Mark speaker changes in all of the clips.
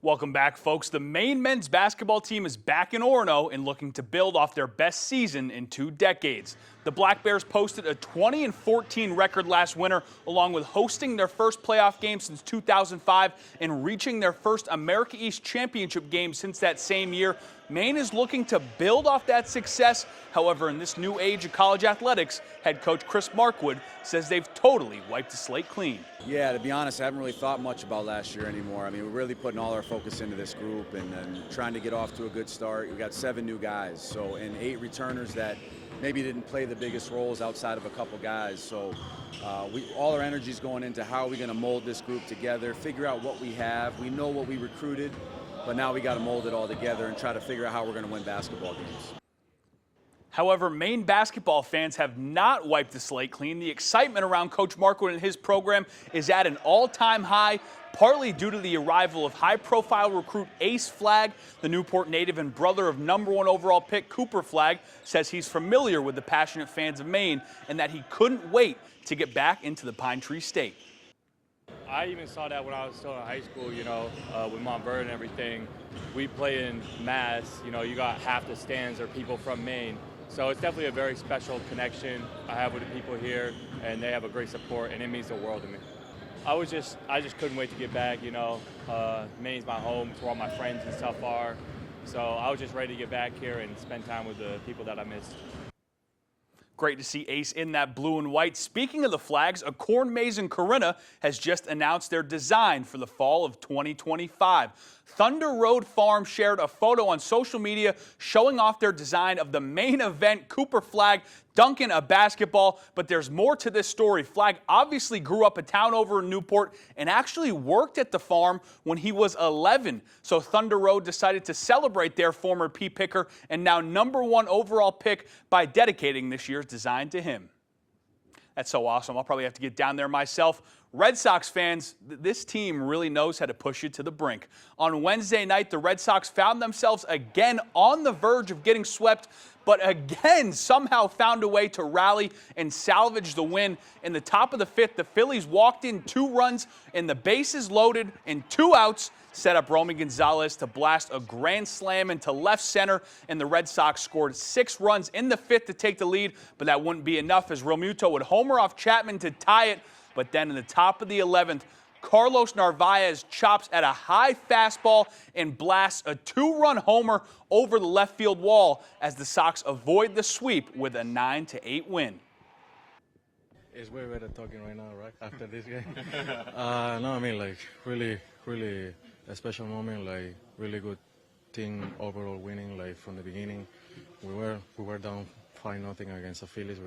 Speaker 1: Welcome back, folks. The Maine men's basketball team is back in Orono and looking to build off their best season in 2 decades. The Black Bears posted a 20-14 record last winter, along with hosting their first playoff game since 2005 and reaching their first America East Championship game since that same year. Maine is looking to build off that success. However, in this new age of college athletics, head coach Chris Markwood says they've totally wiped the slate clean.
Speaker 2: Yeah, to be honest, I haven't really thought much about last year anymore. I mean, we're really putting all our focus into this group and trying to get off to a good start. We got 7 new guys, and 8 returners that maybe didn't play the biggest roles outside of a couple guys. So all our energy is going into how are we going to mold this group together, figure out what we have. We know what we recruited, but now we got to mold it all together and try to figure out how we're going to win basketball games.
Speaker 1: However, Maine basketball fans have not wiped the slate clean. The excitement around Coach Markwood and his program is at an all-time high, partly due to the arrival of high-profile recruit Ace Flagg. The Newport native and brother of #1 overall pick Cooper Flagg says he's familiar with the passionate fans of Maine and that he couldn't wait to get back into the Pine Tree State.
Speaker 3: I even saw that when I was still in high school, with Montverde and everything. We play in Mass, you got half the stands are people from Maine. So it's definitely a very special connection I have with the people here, and they have a great support, and it means the world to me. I just couldn't wait to get back, Maine's my home, it's where all my friends and stuff are. So I was just ready to get back here and spend time with the people that I missed.
Speaker 1: Great to see Ace in that blue and white. Speaking of the flags, a corn maze in Corinna has just announced their design for the fall of 2025. Thunder Road Farm shared a photo on social media showing off their design of the main event, Cooper Flagg dunking a basketball. But there's more to this story. Flagg obviously grew up a town over in Newport and actually worked at the farm when he was 11. So Thunder Road decided to celebrate their former P picker and now #1 overall pick by dedicating this year's design to him. That's so awesome. I'll probably have to get down there myself. Red Sox fans, this team really knows how to push you to the brink. On Wednesday night, the Red Sox found themselves again on the verge of getting swept, but again somehow found a way to rally and salvage the win. In the top of the 5th, the Phillies walked in 2 runs and the bases loaded and 2 outs, set up Romy Gonzalez to blast a grand slam into left center, and the Red Sox scored 6 runs in the 5th to take the lead, but that wouldn't be enough as Realmuto would homer off Chapman to tie it. But then in the top of the 11th, Carlos Narvaez chops at a high fastball and blasts a 2-run homer over the left field wall as the Sox avoid the sweep with a 9-8 win.
Speaker 4: It's way better talking right now, right, after this game. No, I mean, really a special moment, really good team overall winning, from the beginning. We were down 5-0 against the Phillies,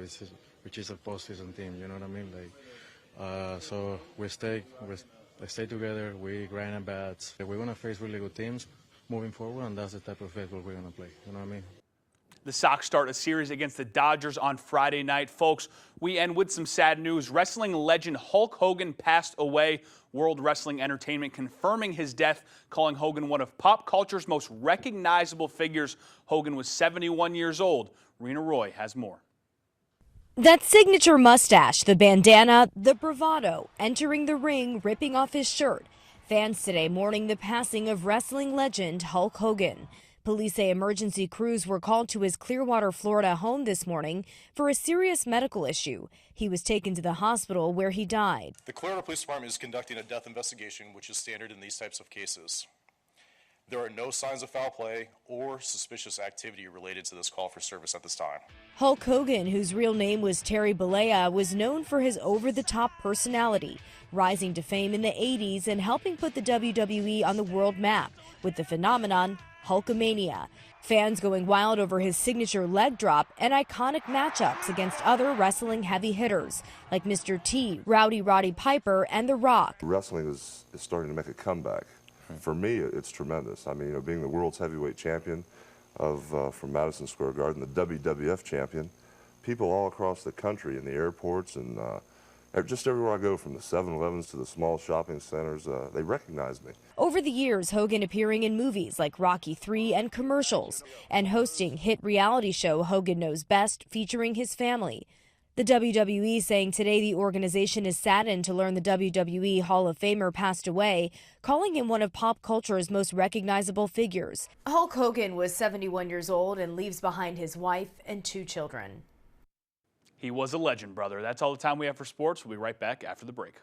Speaker 4: which is a postseason team, you know what I mean? So we stay together, we grind at bats. We're going to face really good teams moving forward, and that's the type of baseball we're going to play, you know what I mean?
Speaker 1: The Sox start a series against the Dodgers on Friday night. Folks, we end with some sad news. Wrestling legend Hulk Hogan passed away. World Wrestling Entertainment confirming his death, calling Hogan one of pop culture's most recognizable figures. Hogan was 71 years old. Rena Roy has more.
Speaker 5: That signature mustache, the bandana, the bravado, entering the ring, ripping off his shirt. Fans today mourning the passing of wrestling legend Hulk Hogan. Police say emergency crews were called to his Clearwater, Florida home this morning for a serious medical issue. He was taken to the hospital where he died.
Speaker 6: The Clearwater Police Department is conducting a death investigation, which is standard in these types of cases. There are no signs of foul play or suspicious activity related to this call for service at this time.
Speaker 5: Hulk Hogan, whose real name was Terry Bollea, was known for his over-the-top personality, rising to fame in the 80s and helping put the WWE on the world map with the phenomenon Hulkamania. Fans going wild over his signature leg drop and iconic matchups against other wrestling heavy hitters like Mr. T, Rowdy Roddy Piper, and The Rock.
Speaker 7: Wrestling is starting to make a comeback. For me, it's tremendous. I mean, being the world's heavyweight champion from Madison Square Garden, the WWF champion, people all across the country in the airports and just everywhere I go, from the 7-Elevens to the small shopping centers, they recognize me.
Speaker 5: Over the years, Hogan appearing in movies like Rocky III and commercials, and hosting hit reality show Hogan Knows Best featuring his family. The WWE saying today the organization is saddened to learn the WWE Hall of Famer passed away, calling him one of pop culture's most recognizable figures. Hulk Hogan was 71 years old and leaves behind his wife and 2 children.
Speaker 1: He was a legend, brother. That's all the time we have for sports. We'll be right back after the break.